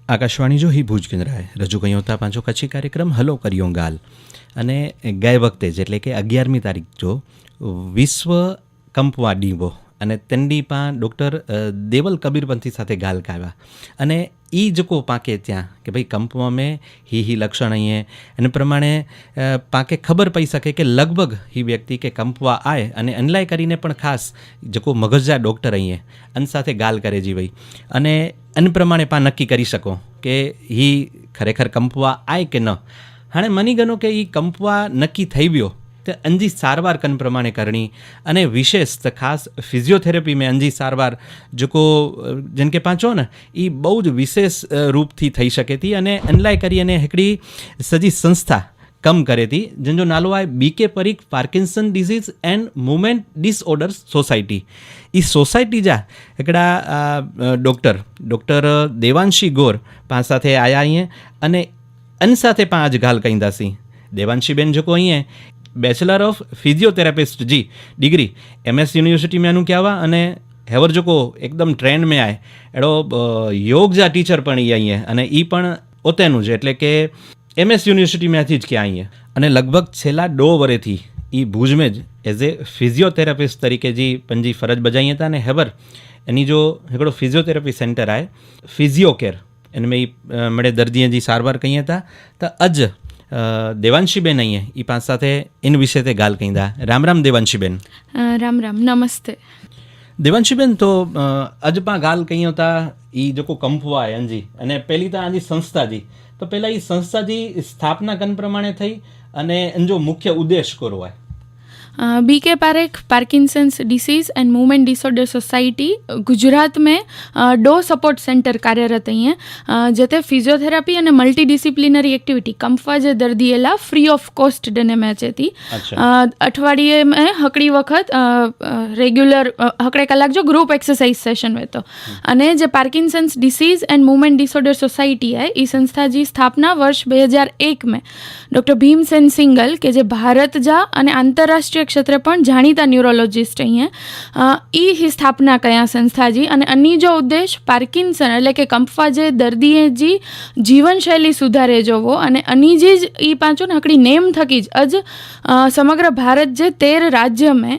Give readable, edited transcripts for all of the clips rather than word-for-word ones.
આકાશવાણી જો હી ભુજ કેન્દ્રાએ રજૂ કયો હતા પાંચો કચ્છી કાર્યક્રમ હલો કર્યો ગાલ અને ગયે વખતે જ એટલે કે 11મી તારીખ જો વિશ્વ કંપવા ડીવો અને તેંડી પા ડૉક્ટર દેવલ કબીરપંથી સાથે ગાલ કાવ્યા અને એ જકો પાકે ત્યાં કે ભાઈ કંપવા મેં હી લક્ષણ અહીં એને પ્રમાણે પાકે ખબર પડી શકે કે લગભગ હી વ્યક્તિ કે કંપવા આય અને અનલાય કરીને પણ ખાસ જકો મગજજા ડૉક્ટર અહીં અન સાથે ગાલ કરે જી ભાઈ અને અન પ્રમાણે પા નક્કી કરી શકો કે હી ખરેખર કંપવા આય કે ન હાणे મની ગનો કે એ કંપવા નક્કી થઈ ગયો તો અંજી સારવાર કન પ્રમાણે કરણી અને વિશેષ તો ખાસ ફિઝિયોથેરાપી में અંજી સારવાર જેકો જેમ કે પાંચો ને એ બહુ જ વિશેષ રૂપથી થઈ શકે थी અને અનલાય કરી અને हिकिड़ी सॼी संस्था कम करे थी जंहिंजो नालो आहे BK Parikh Parkinson disease and movement disorders society. E society जा हिकिड़ा डॉक्टर देवांशी गौर पाण સાથે આયા અહીં અને અન સાથે પાण आज ॻाल्हि कईंदासीं। देवांशी बेन जेको અહીં बैचलर ऑफ फिजियोथेरापिस्ट जी डिग्री MS यूनिवर्सिटी में अनु क्या अने हेवर जो एकदम ट्रेंड में आए एड़ो योग जा टीचर पण आई है अने ई पण ओतेनु ज एटले के MS यूनिवर्सिटी में थी ज क्या आई है अने लगभग छेल्ला 2 वर्षथी ई भुज में ज एज ए फिजियोथेरापिस्ट तरीके जी पंजी फरज बजाई था ने हेवर एनी जो हिकिड़ो फिजियोथेरापी सेंटर आहे फिजियोकेर इन में मड़े दर्दीअ जी सारवार कई था त अज देवांशीबेन आई है ई पास साथे इन विषय ते गाल कईंदा। राम राम देवांशीबेन। राम राम नमस्ते देवांशीबेन। तो अज पा गाल कई था ई जो कंपवा है अंजी अने पहली तो आजी संस्था जी तो पहला ई संस्था जी स्थापना कन प्रमाणे थई अने जो मुख्य उद्देश्य करो है BK Parekh Parkinson's disease and movement disorder society Gujarat में 2 सपोर्ट सेंटर कार्यरत हैं जते फिजियोथेरापी और मल्टी डिसिप्लिनरी एक्टिविटी कंपवा जे दर्दीएला फ्री ऑफ कॉस्ट डने में अचे थी। अठवाडिये में हकड़ी वखत रेग्युलर हकड़े कलाक जो ग्रुप एक्सरसाइज सेशन में तो अने जे Parkinson's disease and movement disorder society है ई संस्था जी स्थापना वर्ष 2001 में डॉक्टर भीमसेन सिंगल के जे भारत जा अने आंतरराष्ट्रीय क्षेत्र पर जाणीता न्यूरोलॉजिस्ट हैं ई स्थापना कया संस्था जी अने अन्नी जो उद्देश्य पार्किंसन एटले के कंपवा जे दर्दीए जी जीवनशैली सुधारे जोवो अने अन्नी जी ई पांचो ने हकड़ी नेम थकी ज अज समग्र भारत जे 13 राज्य में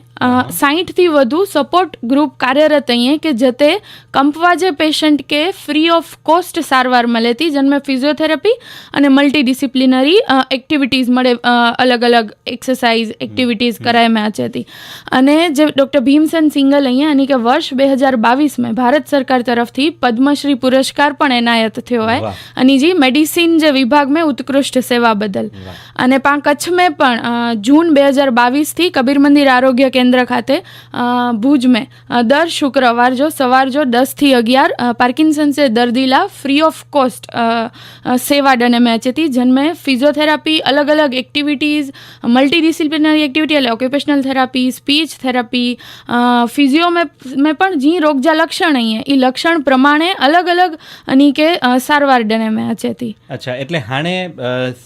60 थी वधु सपोर्ट ग्रुप कार्यरत हैं कि जते कंपवा जे पेशेंट के फ्री ऑफ कॉस्ट सारवार मळे थी जिनमें फिजियोथेरापी अने मल्टी डिसिप्लिनरी एक्टिविटीज़ मळे अलग अलग एक्सरसाइज एक्टिविटीज़ कराए में अचे थी अने जे डॉक्टर भीमसेन सिंगल अहीं यानी कि वर्ष 2022 में भारत सरकार तरफथी पद्मश्री पुरस्कार पण एनायत थयो है अने जी मेडिसिन जे विभाग में उत्कृष्ट सेवा बदल अने पा कच्छ में पण जून 2022 थी कबीर मंदिर आरोग्य केंद्र खाते भुज में दर शुक्रवार जो सवार जो 10 થી 11 पार्किंसन से दर्दीला फ्री ऑफ कॉस्ट सेवा डने में अचे थी जिनमें फिजियोथेरापी अलग अलग activities multi disciplinary activity occupational therapy speech therapy physio में पण जी रोग जा लक्षण ही है ई लक्षण प्रमाणे अलग अलग अनी के सारवार डने में अचे थी। अच्छा एटले हाणे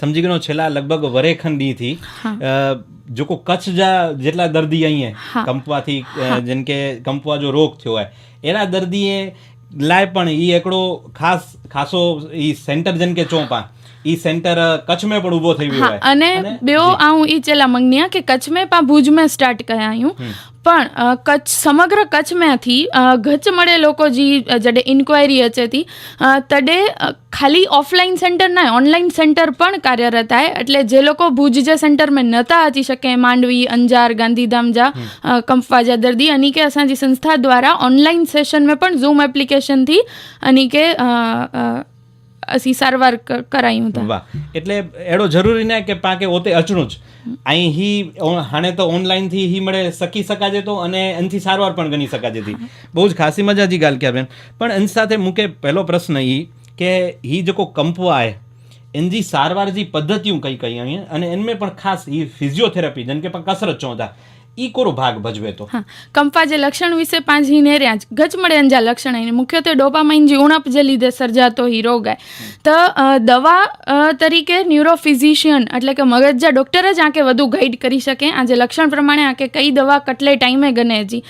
समझी गयो छेल्ला लगभग वरे खंडी थी जो को कच्छ जा जेटला दर्दी आई है कंपवा थी जिनके कंपवा जो रोग थयो है एना दर्दीए लाए पण ई एकड़ो खासो ई सेंटर जिनके चोपा ई सेंटर कच्छ में पण उभो थई वियो है अने बेओ आऊं ई चेला मंगनिया के कच्छ में पा भुज में स्टार्ट कया आयूं पण कच्छ समग्र कच्छ में थी गच मळे लोको जी जडे इन्क्वायरी अचे थी तडे खाली ऑफलाइन सेंटर ना ऑनलाइन सेंटर पण कार्यरत है एटले जे लोको भुज जे सेंटर में नता अची शके मांडवी अंजार गांधीधाम जा कंपवा जा दर्दी अनी के असांजी संस्था द्वारा ऑनलाइन सेशन में पण ज़ूम एप्लिकेशन थी अनी के असी सारवार करायूं था। वाह એટલે એડો જરૂરી ના કે પાકે ઓતે અચણું જ અહીં હી હાણે તો ઓનલાઈન થી હી મળે સકી સકાજે તો અને એનથી સારવાર પણ ગણી સકાજે થી બહુ જ ખાસી મજા જી ગાલ કે બેન પણ એન સાથે મુકે પહેલો પ્રશ્ન ઈ કે હી જો કંપવા है એનજી સારવાર જી પદ્ધતિઓ કઈ કઈ અહીં અને એનમે પણ ખાસ ઈ ફિઝિયોથેરાપી જેમ કે પણ કસરત ચો था ઈ કોરો ભાગ ભજવે તો હા, કંપા જે લક્ષણ વિશે પાંચ હી નેર્યા ગચ મળે અંજા લક્ષણ આઈને મુખ્યત્વે ડોપામાઇન જે ઉણપ જે લીધે સર્જાતો હી રોગ આય તો દવા તરીકે ન્યુરોફિઝિશિયન એટલે કે મગજજા ડૉક્ટર જ આંકે વધુ ગાઈડ કરી શકે આ જે લક્ષણ પ્રમાણે આંકે કઈ દવા કટલે ટાઈમે ગને જી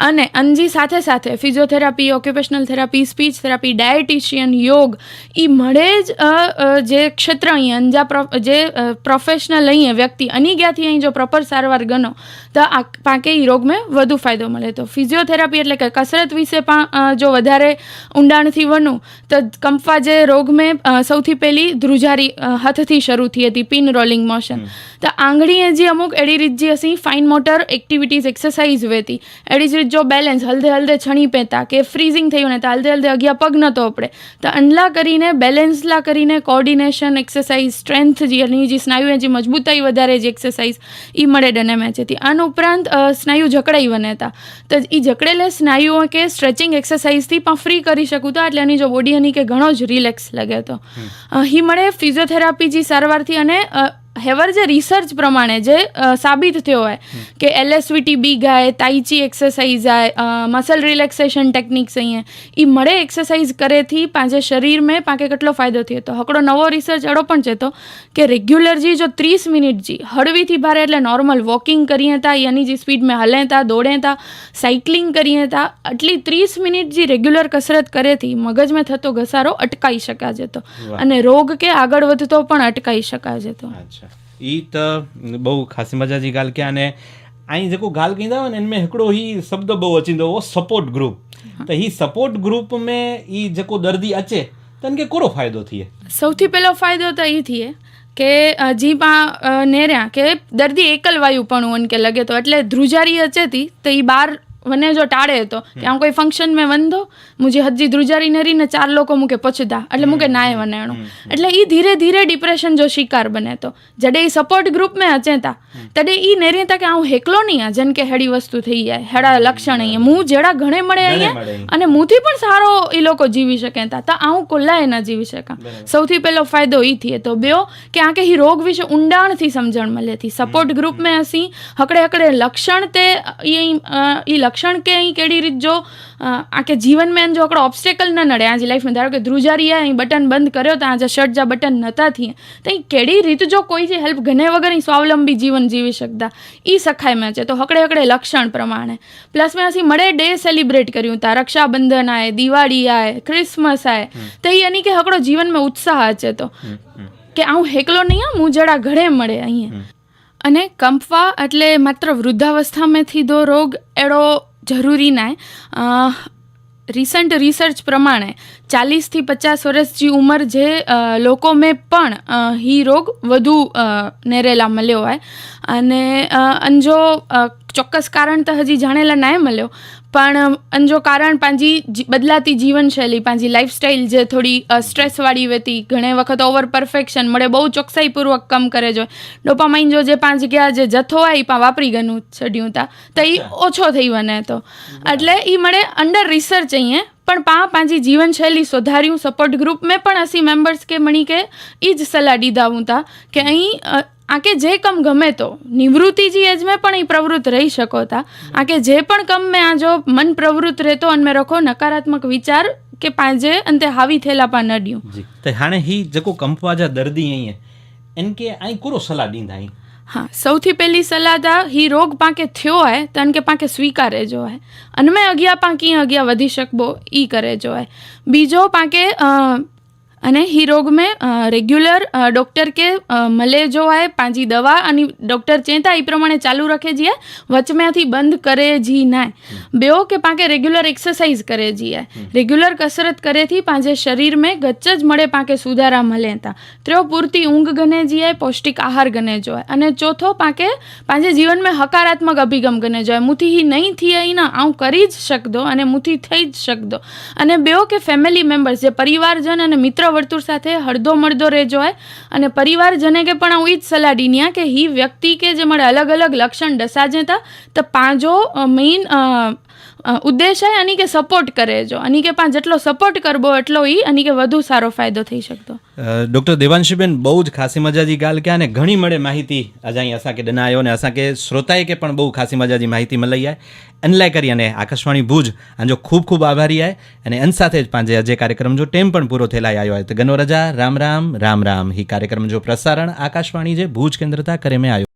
અને અંજી સાથે સાથે physiotherapy occupational therapy speech therapy dietitian યોગ એ મળે જ જે ક્ષેત્ર અહીં અંજા જે પ્રોફેશનલ અહીં વ્યક્તિ અની ગ્યાથી અહીં જો પ્રોપર સારવાર ગનો તો પાકે એ રોગ મેં વધુ ફાયદો મળે તો ફિઝિયોથેરાપી એટલે કે કસરત વિશે પણ જો વધારે ઊંડાણથી વનું તો કંપવા જે રોગ મેં સૌથી પહેલી ધ્રુજારી હાથથી શરૂ થઈ હતી પિન રોલિંગ મોશન તો આંગળીએ જે અમુક એડી રીત જે અસી ફાઇન મોટર એક્ટિવિટીઝ એક્સરસાઇઝ વેતી એડી જ રીત જો બેલેન્સ હલદે હલદે છણી પેતા કે ફ્રીઝિંગ થયું ને તો હલદે હલદે અગિયા પગ નતો પડે તો અંડલા કરીને બેલેન્સલા કરીને કોર્ડિનેશન એક્સરસાઇઝ સ્ટ્રેન્થ જે સ્નાયુએ જે મજબૂતાઈ વધારે જે એક્સરસાઇઝ એ મળે ડને મેચ હતી આનો ઉપરાંત સ્નાયુ જકડાઈ વનેતા તો એ જકડેલે સ્નાયુઓ કે સ્ટ્રેચિંગ એક્સરસાઇઝથી પણ ફ્રી કરી શકું તો એટલે એની જો બોડી એની કે ઘણો જ રિલેક્સ લાગે તો હી મળે ફિઝિયોથેરાપી જે સારવારથી અને હેવર જે રિસર્ચ પ્રમાણે જે સાબિત થયો હોય કે એલએસવીટી બી ગાય તાઈચી એક્સરસાઇઝ આય મસલ રિલેક્સેશન ટેકનિક્સ અહીંયા એ મળે એક્સરસાઇઝ કરેથી પાંચે શરીર મેં પાકે કેટલો ફાયદો થયો તો હકડો નવો રિસર્ચ એડો પણ છે તો કે રેગ્યુલર જી જો 30 મિનિટ જી હળવીથી ભારે એટલે નોર્મલ વોકિંગ કરીએ તા એની જે સ્પીડ મેં હલે તા દોડે તા સાયકલિંગ કરીએ તા આટલી 30 મિનિટ જે રેગ્યુલર કસરત કરેથી મગજમાં થતો ઘસારો અટકાઈ શકાય તો અને રોગ કે આગળ વધતો પણ અટકાઈ શકાય તો ई त बहु ख़ासी मज़ा जी ॻाल्हि कया अने ऐं जेको ॻाल्हि कईंदा हुआ न हिन में हिकिड़ो ही शब्द बहु अचींदो हुओ सपोर्ट ग्रुप त ही सपोर्ट ग्रुप में ई जेको दर्दी अचे त हिनखे कहिड़ो फ़ाइदो थिए સૌથી પહેલો ફાયદો તો એ થઈએ કે જી પા નેર્યા કે દર્દી એકલવાયુપણું કે લગે તો એટલે ધ્રુજારી અચેતી તો એ બાર વને જો ટાળે તો કે આમ કોઈ ફંક્શન મેં વંધો મુજે હજી ધ્રુજારી નરીને ચાર લોકો મૂકે પછતા એટલે મૂકે નાય વનેણું એટલે એ ધીરે ધીરે ડિપ્રેશન જો શિકાર બને તો જડે એ સપોર્ટ ગ્રુપ મેં અચેતા તડે એ નેરીતા કે હું હેકલો નહીં આ જન કે હેડી વસ્તુ થઈ જાય હેડા લક્ષણ અહીંયા હું જેડા ઘણે મળે અહીંયા અને મુથી પણ સારો એ લોકો જીવી શકે તા તો હું કોલ્લાએ ન જીવી શકા સૌથી પહેલો ફાયદો એ થઈએ તો બેઓ કે આ કે એ રોગ વિશે ઊંડાણથી સમજણ મળે થી સપોર્ટ ગ્રુપ મેં અસી હકડે હકડે લક્ષણ તે એ લક્ષણ કે અહીં કેડી રીત જો આ કે જીવન में जो हिकिड़ो ऑब्स्टेकल न नड़े आज लाइफ में धारो के ध्रुजारी आहे ऐं बटन बंद कर्यो त आज शर्ट जा बटन नथा थिए त ई कहिड़ी रीत जो कोई जी हेल्प घणे वगैरह स्वावलंबी जीवन जीवी सकता ई सखाई में अचे तो हकड़े हकड़े लक्षण प्रमाणे प्लस में असीं मड़े डे सेलिब्रेट कर्यूं था रक्षाबंधन आए दिवाળી आए क्रिसमस आए तो ई यानी के हकड़ो जीवन में उत्साह अचे तो કે હું હેકલો નહીં હું જડા ઘરે મળે અહીંયા અને કંપવા એટલે માત્ર વૃદ્ધાવસ્થામાંથી દો રોગ એડો જરૂરી ના રિસન્ટ રિસર્ચ પ્રમાણે 40 થી 50 વર્ષની ઉંમર જે લોકો મેં પણ હી રોગ વધુ નેરેલા મળ્યો હોય અને અંજો ચોક્કસ કારણ તો હજી જાણેલા ના મળ્યો પણ અંજો કારણ પાંજી બદલાતી જીવનશૈલી પાંજી લાઈફસ્ટાઈલ જે થોડી સ્ટ્રેસવાળી વેતી ઘણે વખત ઓવર પરફેક્શન મળે બહુ ચોકસાઈપૂર્વક કમ કરે જો ડોપામાઇન જો જે પાંચ ગયા જે જથ્થો હોય એ પણ વાપરી ગયું ચડ્યું તા તો એ ઓછો થઈ વને તો એટલે એ મળે અંડર રિસર્ચ અહીંયા પણ પાંજી જીવનશૈલી સુધાર્યું સપોર્ટ ગ્રુપ મેં પણ અસી મેમ્બર્સ કે મણી કે એ જ સલાહ દીધા હું તા કે અહીં આકે જે કમ ગમે તો નિવૃત્તિ જી એજ में પણ એ પ્રવૃત્ત રહી શકો તા આકે જે પણ કમ में આ જો મન પ્રવૃત્ત રહેતો અને મેં રખો નકારાત્મક વિચાર કે પાંજે અંતે હાવી થયેલા પા નડ્યું जी त हाणे ही जेको कंपवा जा दर्दी आहिनि इनके आई कहिड़ो सलाह ॾींदा आहिनि हाँ सौथी पहली सलाह था ही रोग पाके थियो है तो इनके पाके स्वीकारे जो है अन में अगिया पा कीअं अगिया वधी शकबो ई करे जो है बीजो पाके अने ही रोग में रेग्युलर डॉक्टर के मले जो है पांजी दवा अने डॉक्टर चेता ई प्रमाणे चालू रखे जी है वच में थी बंद करे जी ना बेओ के पाके रेग्युलर एक्सरसाइज करे जी है रेग्युलर कसरत करे थी पांजे शरीर में गच्च मळे पाके सुधारा मले था त्रो पूरती ऊँघ गने जी है पौष्टिक आहार गने जो है अने चौथो पाके पांजे जीवन में हकारात्मक अभिगम गने जो है मुथी ही नहीं थी आई ना आऊँ करी ज शकदो अने मुथी थई ज शकदो अने बेओ के फैमिली मेम्बर्स जे परिवारजन अने मित्र वर्तुळ સાથે હળદો મળદો રહેજો હોય અને પરિવારજને કે પણ હું એ જ સલાહ ડીન્યા કે હી વ્યક્તિ કે જે મળે અલગ અલગ લક્ષણ દસાજે તા તો પાંજો મેઇન ઉદ્દેશ है અની કે સપોર્ટ કરે જો અની કે પાંચ જેટલો સપોર્ટ કરબો એટલો ઈ અની કે વધુ સારો ફાયદો થઈ શકતો डॉक्टर देवांशीबेन बहुत खासी मजा जी गाल क्या ने घणी मळे माहिती अजाई असांखे ॾिनायो ने असांखे श्रोताए के पण बहु खासी मजा जी माहिती मळी आहे इन लाइ करी अने आकाशवाणी भुज आंजो खूब खूब आभारी आहे अने इन साथे ज पंहिंजे अजे कार्यक्रम जो टेम पण पूरो थियल आयो आहे त गनो रजा राम राम राम राम ही कार्यक्रम जो प्रसारण आकाशवाणी जे भुज केंद्र तां करे में आयो।